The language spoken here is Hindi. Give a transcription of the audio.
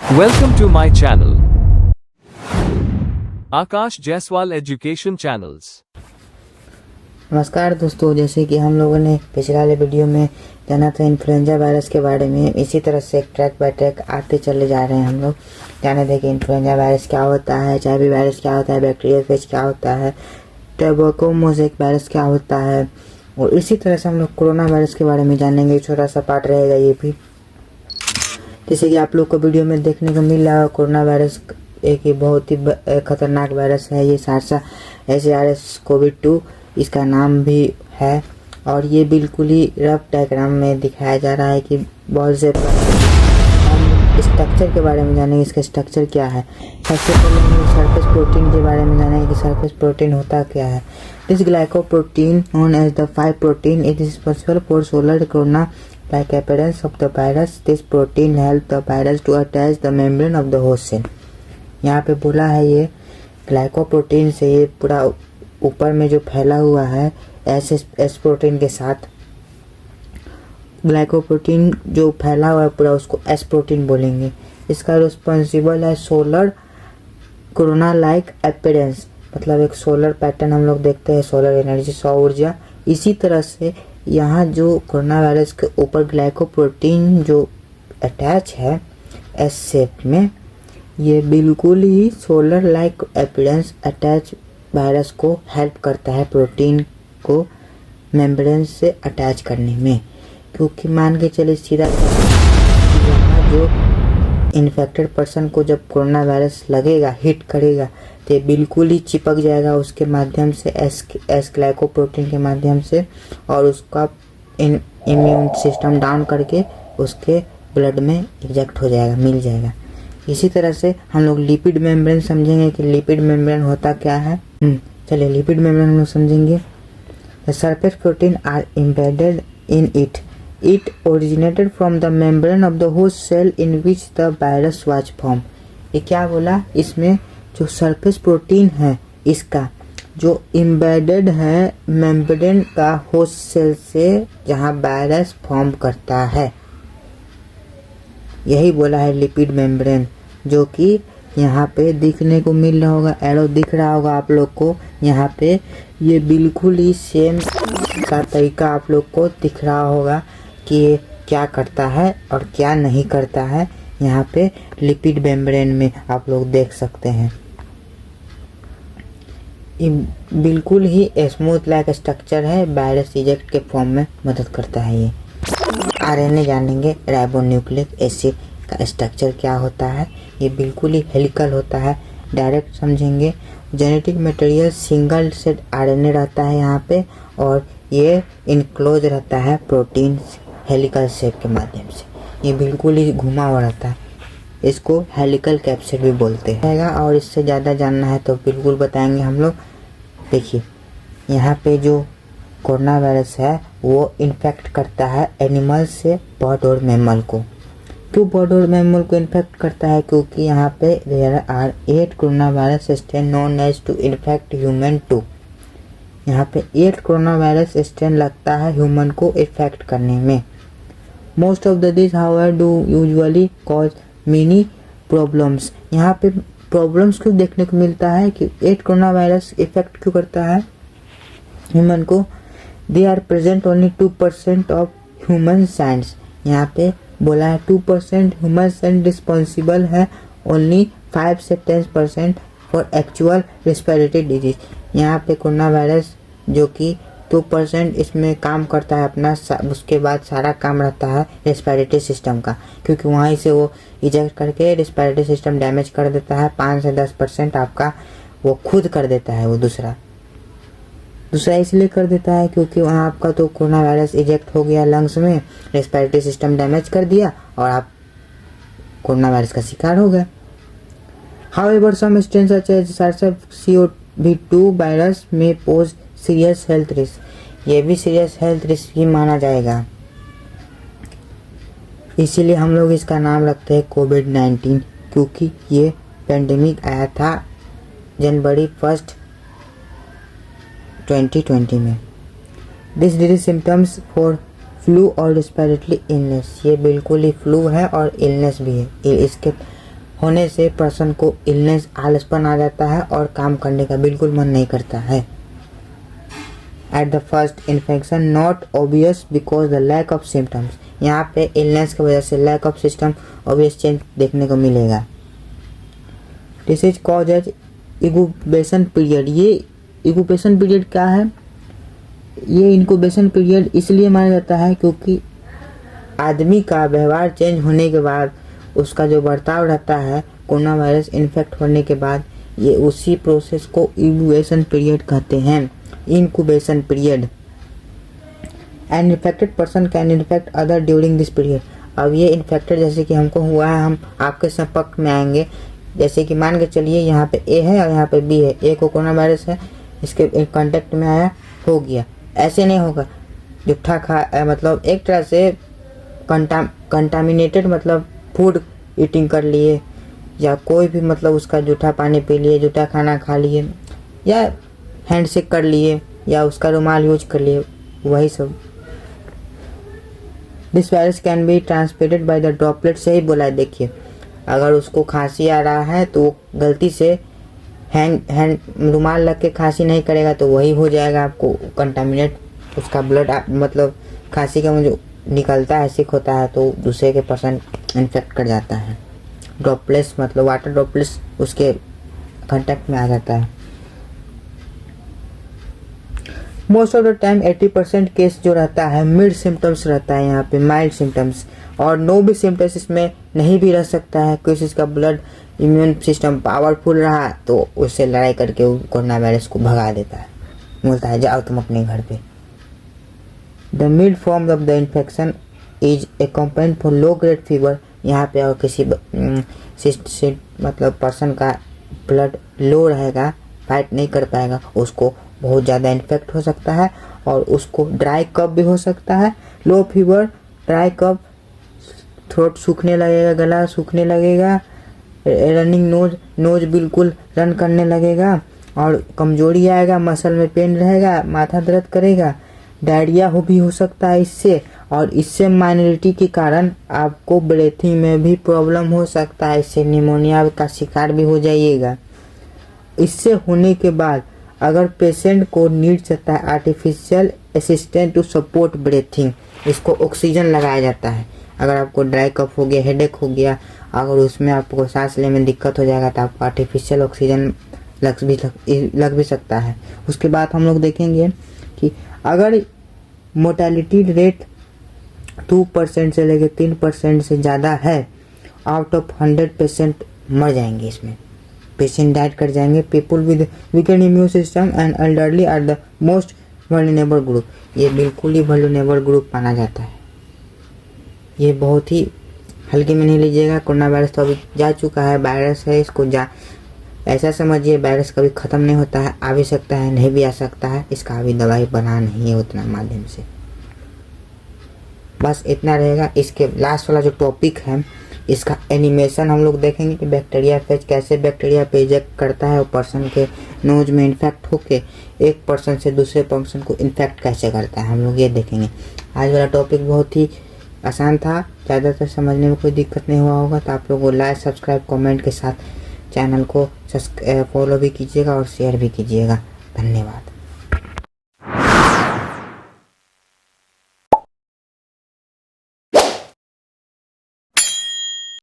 Welcome to my channel, Akash Jaiswal Education Channels. नमस्कार दोस्तों, जैसे कि हम लोगों ने पिछले वाले वीडियो में जाना था इन्फ्लुएंजा वायरस के बारे में, इसी तरह से ट्रैक बाय ट्रैक आते चले जा रहे हैं। हम लोग जाने थे कि इन्फ्लुएंजा वायरस क्या होता है, HIV वायरस क्या होता है, बैक्टीरियल फेज क्या होता है, टोबैको मोज़ेक वायरस क्या होता है, और इसी तरह से हम लोग कोरोना वायरस के बारे में जानेंगे। छोटा सा पार्ट रहेगा ये भी। जैसे कि आप लोग को वीडियो में देखने को मिल रहा है, कोरोना वायरस एक ही बहुत ही खतरनाक वायरस है। ये SARS-CoV-2 इसका नाम भी है, और ये बिल्कुल ही रफ डायग्राम में दिखाया जा रहा है कि बहुत से हम स्ट्रक्चर के बारे में जानेंगे। इसका स्ट्रक्चर क्या है। सबसे पहले हम सरफेस प्रोटीन के बारे में जानेंगे कि सरफेस प्रोटीन होता क्या है। This glycoprotein known as the 5 protein it is responsible for solar corona like appearance of the virus. This protein help the virus to attach the membrane of the host cell. यहाँ पे बोला है ये ग्लाइकोप्रोटीन से ये पूरा ऊपर में जो फैला हुआ है एस प्रोटीन के साथ, ग्लाइकोप्रोटीन जो फैला हुआ है पूरा उसको एस प्रोटीन बोलेंगे। इसका रिस्पॉन्सिबल है सोलर कोरोना लाइक अपीयरेंस, मतलब एक सोलर पैटर्न हम लोग देखते हैं, सोलर एनर्जी, सौर ऊर्जा। इसी तरह से यहाँ जो कोरोना वायरस के ऊपर ग्लाइकोप्रोटीन जो अटैच है एस शेप में, ये बिल्कुल ही solar like appearance attach virus को हेल्प करता है प्रोटीन को मेम्ब्रेन से अटैच करने में। क्योंकि मान के चले सीधा यहाँ जो इन्फेक्टेड पर्सन को जब कोरोना वायरस लगेगा, हिट करेगा, तो ये बिल्कुल ही चिपक जाएगा उसके माध्यम से, एस ग्लाइकोप्रोटीन के माध्यम से, और उसका इम्यून सिस्टम डाउन करके उसके ब्लड में इंजेक्ट हो जाएगा, मिल जाएगा। इसी तरह से हम लोग लिपिड मेम्ब्रेन समझेंगे कि लिपिड मेम्ब्रेन होता क्या है। चलिए लिपिड मेम्ब्रेन हम लोग समझेंगे। The surface protein are embedded in it It originated from the membrane of the host cell in which the virus was formed. ये क्या बोला, इसमें जो सरफेस प्रोटीन है इसका जो एम्बेडेड है मेम्ब्रेन का होस्ट सेल से जहाँ वायरस फॉर्म करता है, यही बोला है लिपिड मेम्ब्रेन, जो कि यहाँ पे दिखने को मिल रहा होगा, एरो दिख रहा होगा आप लोग को यहाँ पे। ये बिल्कुल ही सेम का तरीका आप लोग को दिख रहा होगा कि ये क्या करता है और क्या नहीं करता है। यहाँ पे लिपिड मेम्ब्रेन में आप लोग देख सकते हैं, ये बिल्कुल ही स्मूथ लाइक स्ट्रक्चर है, वायरस इजेक्ट के फॉर्म में मदद करता है। ये RNA जानेंगे, राइबोन्यूक्लिक एसिड का स्ट्रक्चर क्या होता है। ये बिल्कुल ही हेलिकल होता है, डायरेक्ट समझेंगे। Genetic material single set RNA रहता है यहाँ पे, और ये इनक्लोज रहता है प्रोटीन हेलिकल शेप के माध्यम से। ये बिल्कुल ही घुमा हुआ रहता है, इसको हेलिकल कैप्सिड भी बोलते हैं। और इससे ज़्यादा जानना है तो बिल्कुल बताएंगे हम लोग। देखिए यहाँ पे जो कोरोना वायरस है वो इन्फेक्ट करता है एनिमल से बर्ड और मैमल को। क्यों बर्ड और मैमल को इन्फेक्ट करता है? क्योंकि यहाँ पे there are 8 corona virus strain known as to infect human too. यहाँ पे 8 कोरोना वायरस स्ट्रेन लगता है ह्यूमन को इन्फेक्ट करने में। Most of the this however do usually cause many problems. यहाँ पे प्रॉब्लम्स क्यों देखने को मिलता है कि 8 कोरोना वायरस इफेक्ट क्यों करता है ह्यूमन को? They are present only 2% of human science. यहाँ पे बोला है 2% ह्यूमन साइंस रिस्पॉन्सिबल है, ओनली 5 से 10% फॉर एक्चुअल रेस्पिरेटरी डिजीज। यहाँ पे कोरोना वायरस जो कि 2% इसमें काम करता है अपना, उसके बाद सारा काम रहता है रेस्पिरेटरी सिस्टम का, क्योंकि वहीं से वो इजेक्ट करके रेस्पिरेटरी सिस्टम डैमेज कर देता है। 5 से 10% आपका वो खुद कर देता है, वो दूसरा इसलिए कर देता है क्योंकि वहाँ आपका तो कोरोना वायरस इजेक्ट हो गया लंग्स में, रेस्पिरेटरी सिस्टम डैमेज कर दिया और आप कोरोना वायरस का शिकार हो गए। However, some strains such as SARS-CoV-2 virus may pose serious health risk. ये भी सीरियस हेल्थ रिस्क ही माना जाएगा, इसीलिए हम लोग इसका नाम रखते हैं कोविड-19, क्योंकि ये पेंडेमिक आया था जनवरी 1, 2020 में। This disease symptoms for flu और रेस्पिरेटरी इलनेस। ये बिल्कुल ही फ्लू है और इलनेस भी है। इसके होने से पर्सन को इलनेस आलसपन आ जाता है और काम करने का बिल्कुल मन नहीं करता है। At the first infection not obvious because the lack of symptoms, यहाँ पे इलनेस की वजह से lack of system obvious change देखने को मिलेगा। This is cause as incubation period. ये इंक्यूबेशन पीरियड क्या है? ये इंक्यूबेशन पीरियड इसलिए माना जाता है क्योंकि आदमी का व्यवहार चेंज होने के बाद उसका जो बर्ताव रहता है कोरोना वायरस इन्फेक्ट होने के बाद, ये उसी प्रोसेस को इंक्यूबेशन पीरियड कहते हैं। Incubation period. An infected person can infect other during this period. अब ये इन्फेक्टेड जैसे कि हमको हुआ है, हम आपके संपर्क में आएंगे, जैसे कि मान के चलिए यहाँ पे ए है और यहाँ पे बी है, ए को कोरोना वायरस है, इसके कांटेक्ट में आया, हो गया। ऐसे नहीं होगा, जुट्ठा मतलब एक तरह से कंटामिनेटेड मतलब फूड ईटिंग कर लिए या कोई भी मतलब उसका जूठा पानी पी लिए, जूठा खाना खा लिए या हैंडशेक कर लिए या उसका रुमाल यूज कर लिए, वही सब। This virus can be transmitted by the droplet से ही बोला है। देखिए अगर उसको खांसी आ रहा है तो वो गलती से हैंड रुमाल लग के खांसी नहीं करेगा तो वही हो जाएगा आपको कंटामिनेट, उसका ब्लड मतलब खांसी का जो निकलता है सिक होता है तो दूसरे के पर्सन इन्फेक्ट कर जाता है। ड्रॉपलेट्स मतलब वाटर ड्रॉपलेट्स उसके कांटेक्ट में आ जाता है। Most of the time 80% case जो रहता है मिड सिम्टम्स रहता है, यहाँ पे माइल्ड सिम्टम्स, और नो भी सिम्टम्स इसमें नहीं भी रह सकता है क्योंकि इसका ब्लड इम्यून सिस्टम पावरफुल रहा तो उससे लड़ाई करके वो कोरोना वायरस को भगा देता है, बोलता है जाओ तुम अपने घर पे। The mid form of the infection is a complaint for low grade fever. यहाँ पे अगर किसी मतलब पर्सन का ब्लड लो रहेगा, फाइट नहीं कर पाएगा, उसको बहुत ज़्यादा इन्फेक्ट हो सकता है और उसको ड्राई कफ भी हो सकता है। लो फीवर, ड्राई कफ, थ्रोट सूखने लगेगा, गला सूखने लगेगा, रनिंग नोज बिल्कुल रन करने लगेगा और कमजोरी आएगा, मसल में पेन रहेगा, माथा दर्द करेगा, डायरिया भी हो सकता है इससे, और इससे माइनॉरिटी के कारण आपको ब्रीथिंग में भी प्रॉब्लम हो सकता है, इससे निमोनिया का शिकार भी हो जाइएगा। इससे होने के बाद अगर पेशेंट को नीड चाहता है artificial assistant to support breathing, इसको ऑक्सीजन लगाया जाता है। अगर आपको ड्राई कफ हो गया, हेडेक हो गया, अगर उसमें आपको सांस लेने में दिक्कत हो जाएगा तो आपको आर्टिफिशियल ऑक्सीजन लग भी सकता है। उसके बाद हम लोग देखेंगे कि अगर मोर्टेलिटी रेट 2% से लेकर 3% से ज़्यादा है, आउट ऑफ 100 पेशेंट मर जाएंगे, इसमें पेशेंट डाइट कर जाएंगे। People with weekend immune system and elderly are the most vulnerable group. ये बिल्कुल ही वल्नरेबल ग्रुप माना जाता है। ये बहुत ही हल्के में नहीं लीजिएगा। कोरोना वायरस तो अभी जा चुका है, वायरस है, इसको ऐसा समझिए वायरस कभी ख़त्म नहीं होता है, आ भी सकता है, नहीं भी आ सकता है, इसका अभी दवाई बना नहीं है उतना माध्यम से। बस इतना रहेगा। इसके लास्ट वाला जो टॉपिक है इसका एनिमेशन हम लोग देखेंगे कि बैक्टीरिया फेज कैसे बैक्टीरिया पे इजेक्ट करता है और पर्सन के नोज में इन्फेक्ट होके एक पर्सन से दूसरे पर्सन को इन्फेक्ट कैसे करता है, हम लोग ये देखेंगे। आज वाला टॉपिक बहुत ही आसान था, ज़्यादातर समझने में कोई दिक्कत नहीं हुआ होगा, तो आप लोग को लाइक सब्सक्राइब कमेंट के साथ चैनल को फॉलो भी कीजिएगा और शेयर भी कीजिएगा। धन्यवाद।